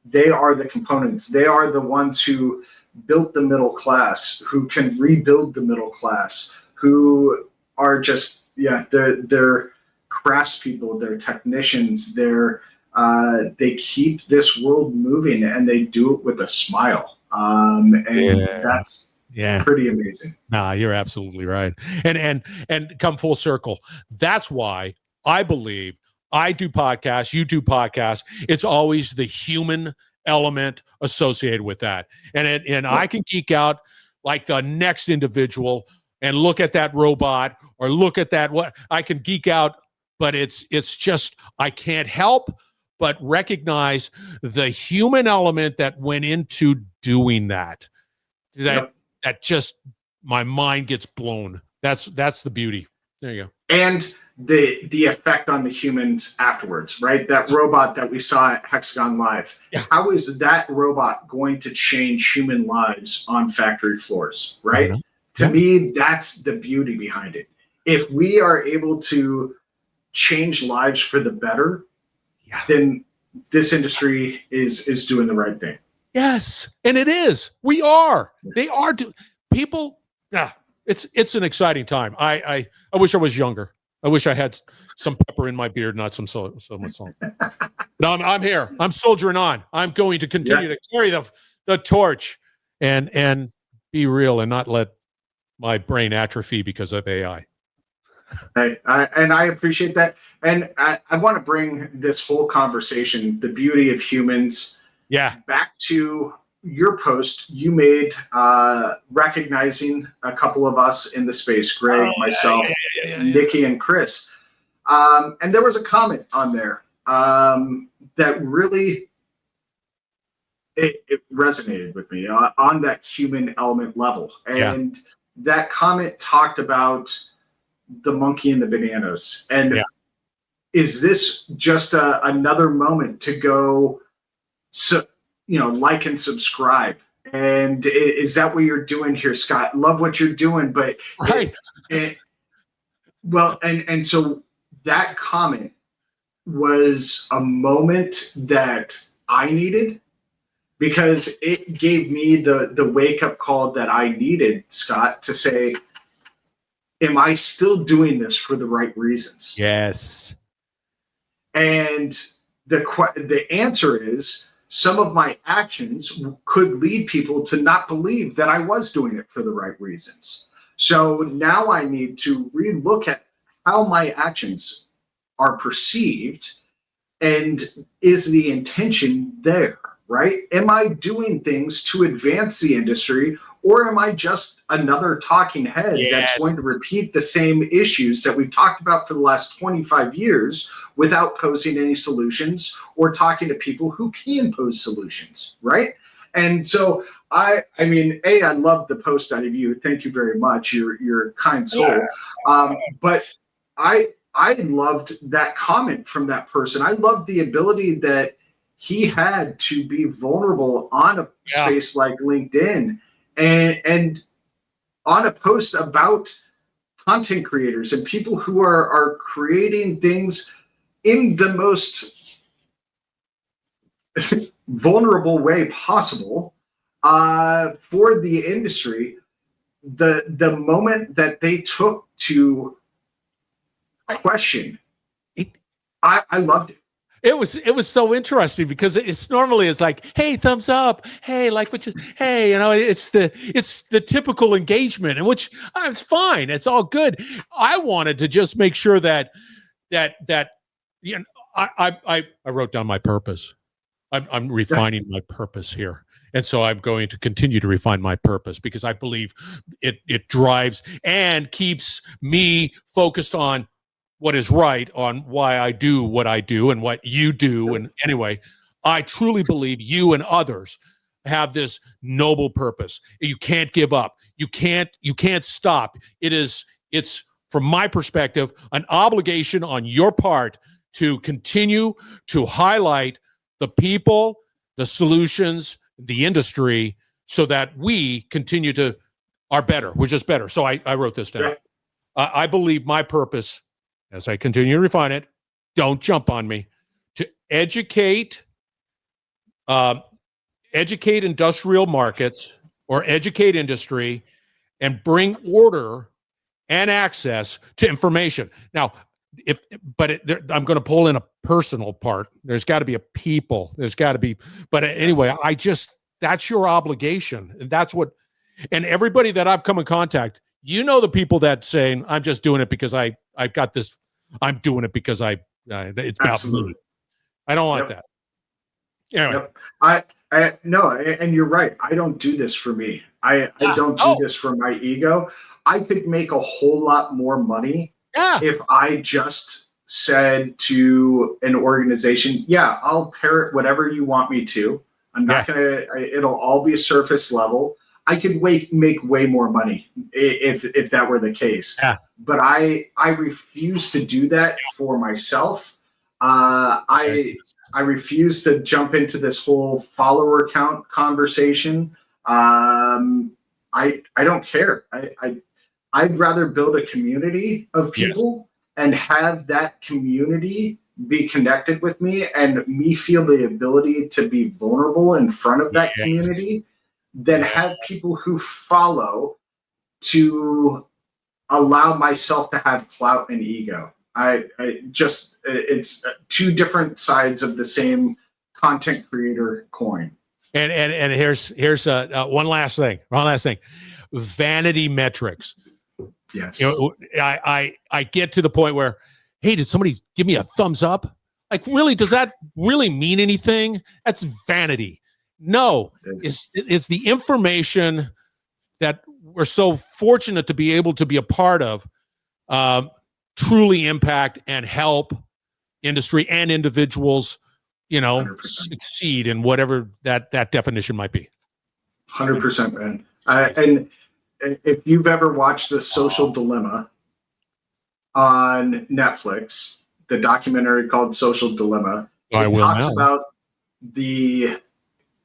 They are the components. They are the ones who built the middle class, who can rebuild the middle class, who are just, they're craftspeople, they're technicians, they keep this world moving, and they do it with a smile. That's pretty amazing. Nah, you're absolutely right. And come full circle. That's why I believe I do podcasts, you do podcasts. It's always the human element associated with that. And I can geek out like the next individual and look at that robot or look at that, what I can geek out, but it's just, I can't help but recognize the human element that went into doing that. That just, my mind gets blown. That's the beauty. There you go. And the effect on the humans afterwards, right? That robot that we saw at Hexagon Live. Yeah. How is that robot going to change human lives on factory floors, right? To me, that's the beauty behind it. If we are able to change lives for the better, then this industry is doing the right thing. Yes, and it is. We are. They are. People. It's an exciting time. I wish I was younger. I wish I had some pepper in my beard, not so much salt. No, I'm here. I'm soldiering on. I'm going to continue to carry the torch and be real and not let my brain atrophy because of AI. I appreciate that. And I want to bring this whole conversation, the beauty of humans, back to your post you made recognizing a couple of us in the space, Greg, myself, Nikki, and Chris. And there was a comment on there that really it resonated with me on that human element level. And that comment talked about the monkey and the bananas. And is this just another moment to go, like and subscribe? And is that what you're doing here, Scott? Love what you're doing, but and so that comment was a moment that I needed, because it gave me the wake up call that I needed, Scott, to say, am I still doing this for the right reasons? Yes. And the answer is, some of my actions could lead people to not believe that I was doing it for the right reasons. So now I need to relook at how my actions are perceived, and is the intention there, right? Am I doing things to advance the industry, or am I just another talking head that's going to repeat the same issues that we've talked about for the last 25 years without posing any solutions or talking to people who can pose solutions, right? And so I mean, I love the post out of you. Thank you very much. You're a kind soul. But I loved that comment from that person. I loved the ability that he had to be vulnerable on a space like LinkedIn and on a post about content creators and people who are creating things in the most vulnerable way possible for the industry. The moment that they took to question, I loved it. It was so interesting because it's normally it's like, hey, thumbs up, hey, like what you, hey, it's the typical engagement, and which it's fine, it's all good. I wanted to just make sure that I wrote down my purpose. I'm refining my purpose here. And so I'm going to continue to refine my purpose because I believe it drives and keeps me focused on what is right, on why I do what I do and what you do. And anyway, I truly believe you and others have this noble purpose. You can't give up. You can't stop. It's from my perspective, an obligation on your part to continue to highlight the people, the solutions, the industry, so that we continue to are better. We're just better. So I wrote this down. I believe my purpose, as I continue to refine it, don't jump on me, to educate industrial markets or educate industry and bring order and access to information. Now, I'm going to pull in a personal part. There's got to be a people. There's got to be. But anyway, that's your obligation, and that's what. And everybody that I've come in contact, the people that saying, "I'm just doing it because I've got this. I'm doing it because it's about me." I don't want that. Anyway. No, and you're right. I don't do this for me. I don't do this for my ego. I could make a whole lot more money if I just said to an organization, I'll parrot whatever you want me to. I'm not it'll all be a surface level. I could make way more money if that were the case. But I refuse to do that for myself. I refuse to jump into this whole follower count conversation. I don't care. I'd rather build a community of people and have that community be connected with me and me feel the ability to be vulnerable in front of that community than have people who follow to allow myself to have clout and ego. It's two different sides of the same content creator coin. And here's one last thing. Vanity metrics. Yes. I get to the point where, hey, did somebody give me a thumbs up? Like, really, does that really mean anything? That's vanity. No, it's the information that we're so fortunate to be able to be a part of, truly impact and help industry and individuals, 100%. Succeed in whatever that definition might be. 100%, man. And if you've ever watched The Social Dilemma on Netflix, the documentary called Social Dilemma, it talks about the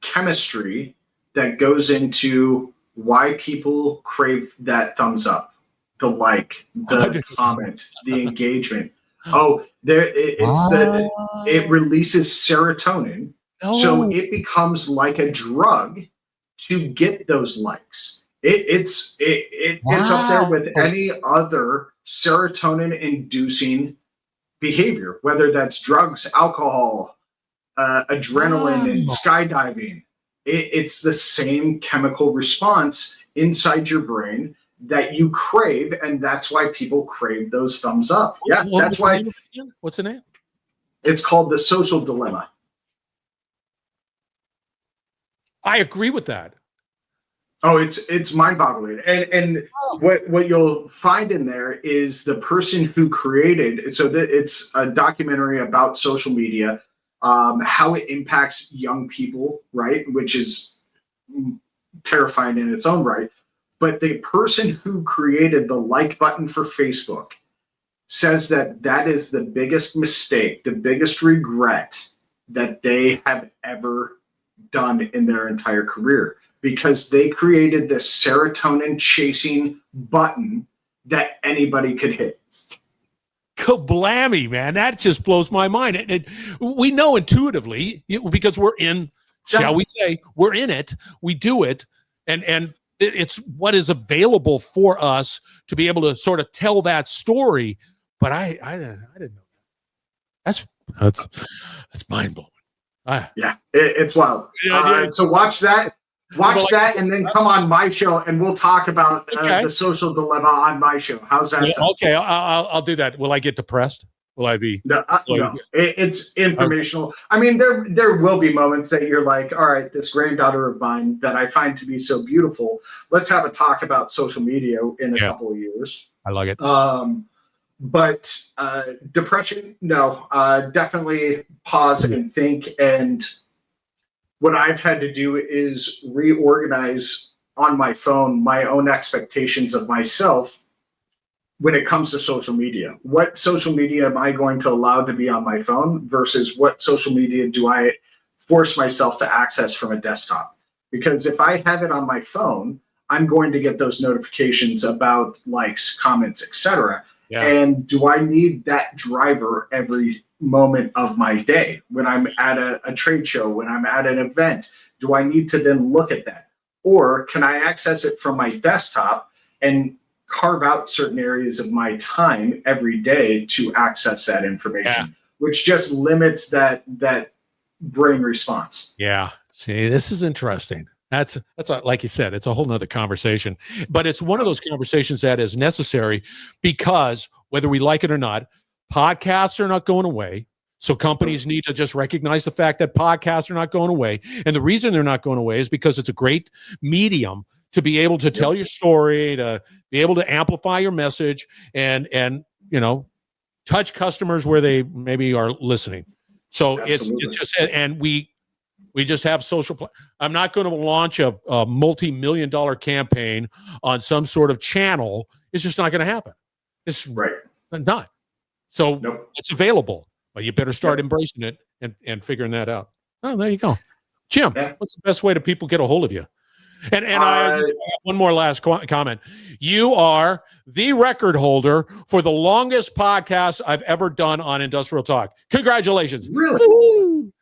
chemistry that goes into why people crave that thumbs up, the like, the comment, the engagement. It releases serotonin, so it becomes like a drug to get those likes. It's up there with any other serotonin inducing behavior, whether that's drugs, alcohol, adrenaline, and skydiving. It's the same chemical response inside your brain that you crave, and that's why people crave those thumbs up. That's why. What's the name? It's called The Social Dilemma. I agree with that. Oh, it's mind-boggling, and what you'll find in there is the person who created. So that it's a documentary about social media, how it impacts young people, right? Which is terrifying in its own right. But the person who created the like button for Facebook says that that is the biggest mistake, the biggest regret that they have ever done in their entire career, because they created this serotonin chasing button that anybody could hit. Kablammy, man. That just blows my mind. We know intuitively, because we're in, shall we say, we're in it, we do it, and it's what is available for us to be able to sort of tell that story. But I didn't know that. That's mind blowing. Yeah, it's wild. So watch that, and then come on my show, and we'll talk about the social dilemma on my show. How's that sound? Okay, I'll do that. Will I get depressed? Will I be? No, it's informational. I mean, there will be moments that you're like, all right, this granddaughter of mine that I find to be so beautiful, let's have a talk about social media in a couple of years. I like it. But depression, no, definitely pause and think. And what I've had to do is reorganize on my phone my own expectations of myself when it comes to social media. What social media am I going to allow to be on my phone versus what social media do I force myself to access from a desktop? Because if I have it on my phone, I'm going to get those notifications about likes, comments, etc. Yeah. And do I need that driver every moment of my day? When I'm at a trade show, when I'm at an event, do I need to then look at that? Or can I access it from my desktop and carve out certain areas of my time every day to access that information, which just limits that brain response? Yeah. See, this is interesting. That's like you said, it's a whole nother conversation, but it's one of those conversations that is necessary because whether we like it or not, podcasts are not going away. So companies need to just recognize the fact that podcasts are not going away. And the reason they're not going away is because it's a great medium to be able to tell your story, to be able to amplify your message and, touch customers where they maybe are listening. So it's just, and we just have social. I'm not going to launch a multi-million-dollar campaign on some sort of channel. It's just not going to happen. It's not. So it's available, but you better start embracing it and figuring that out. Oh, there you go. Jim, what's the best way to people get a hold of you? And I just have one more last comment. You are the record holder for the longest podcast I've ever done on Industrial Talk. Congratulations. Really?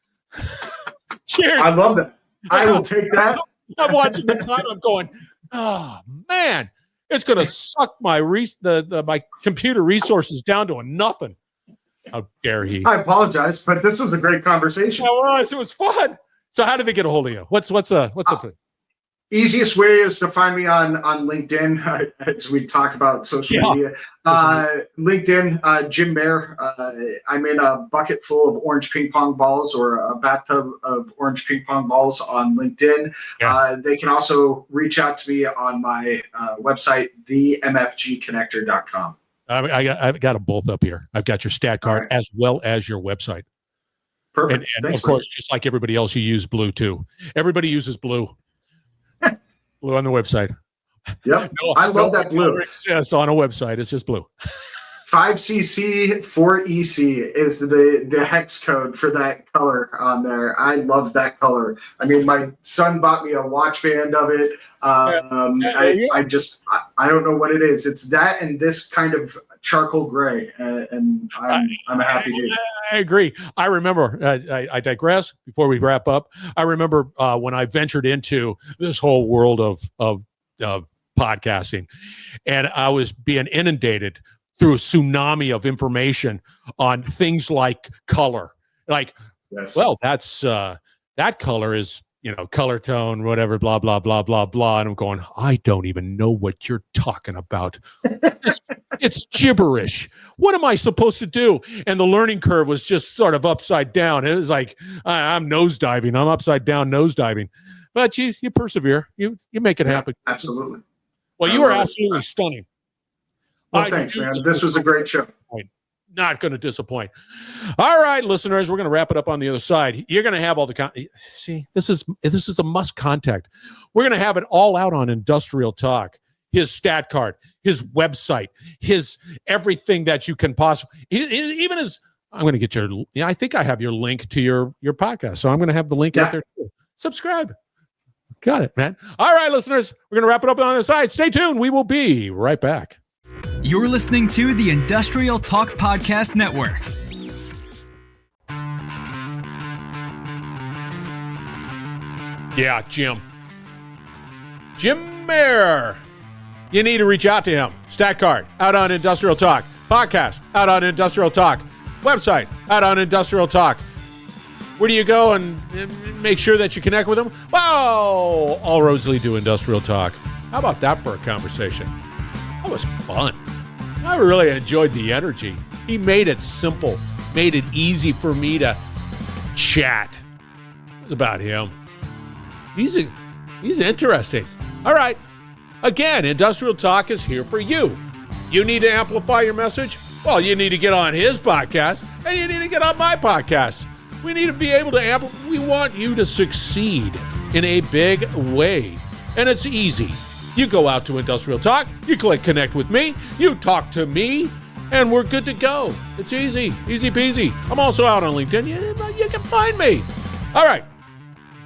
Cheers. I love that. I will take that. I'm watching the time. I'm going, oh, man, it's going to suck my my computer resources down to a nothing. How dare he? I apologize, but this was a great conversation. It was fun. So how did they get a hold of you? What's the easiest way is to find me on LinkedIn as we talk about social media. LinkedIn, Jim Mayer. I'm in a bucket full of orange ping pong balls or a bathtub of orange ping pong balls on LinkedIn. Yeah. They can also reach out to me on my website, themfgconnector.com. I've got them both up here. I've got your stat card as well as your website. Perfect. And of course, just like everybody else, you use blue too. Everybody uses blue. Blue on the website. Yep. I love that blue. Yes, on a website. It's just blue. 5cc 4EC is the hex code for that color on there. I love that color. I mean, my son bought me a watch band of it. I don't know what it is. It's that and this kind of charcoal gray, and I'm a happy dude. I agree. I remember. I digress. Before we wrap up, I remember when I ventured into this whole world of podcasting, and I was being inundated through a tsunami of information on things like color. Like, well, that's that color is, color tone, whatever, blah, blah, blah, blah, blah. And I'm going, I don't even know what you're talking about. It's gibberish. What am I supposed to do? And the learning curve was just sort of upside down. It was like, I'm nosediving. I'm upside down nosediving. But you persevere. You make it happen. not going to disappoint. All right, listeners, we're going to wrap it up on the other side. You're going to have all the see, this is a must contact. We're going to have it all out on Industrial Talk. His stat card, his website, his everything that you can possibly, even his, I'm going to get your, I think I have your link to your podcast. So I'm going to have the link out there too. Subscribe. Got it, man. All right, listeners, we're going to wrap it up on the other side. Stay tuned. We will be right back. You're listening to the Industrial Talk Podcast Network. Yeah, Jim Mayer. You need to reach out to him. Stat card out on Industrial Talk. Podcast out on Industrial Talk. Website out on Industrial Talk. Where do you go and make sure that you connect with him? Well, all roads lead to Industrial Talk. How about that for a conversation? That was fun. I really enjoyed the energy. He made it simple, made it easy for me to chat. It was about him. He's interesting. All right. Again, Industrial Talk is here for you. You need to amplify your message? Well, you need to get on his podcast, and you need to get on my podcast. We need to be able to amplify. We want you to succeed in a big way, and it's easy. You go out to Industrial Talk, you click connect with me, you talk to me, and we're good to go. It's easy peasy. I'm also out on LinkedIn. You can find me. All right.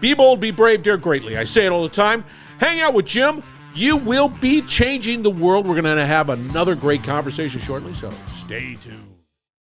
Be bold, be brave, dare greatly. I say it all the time. Hang out with Jim. You will be changing the world. We're going to have another great conversation shortly, so stay tuned.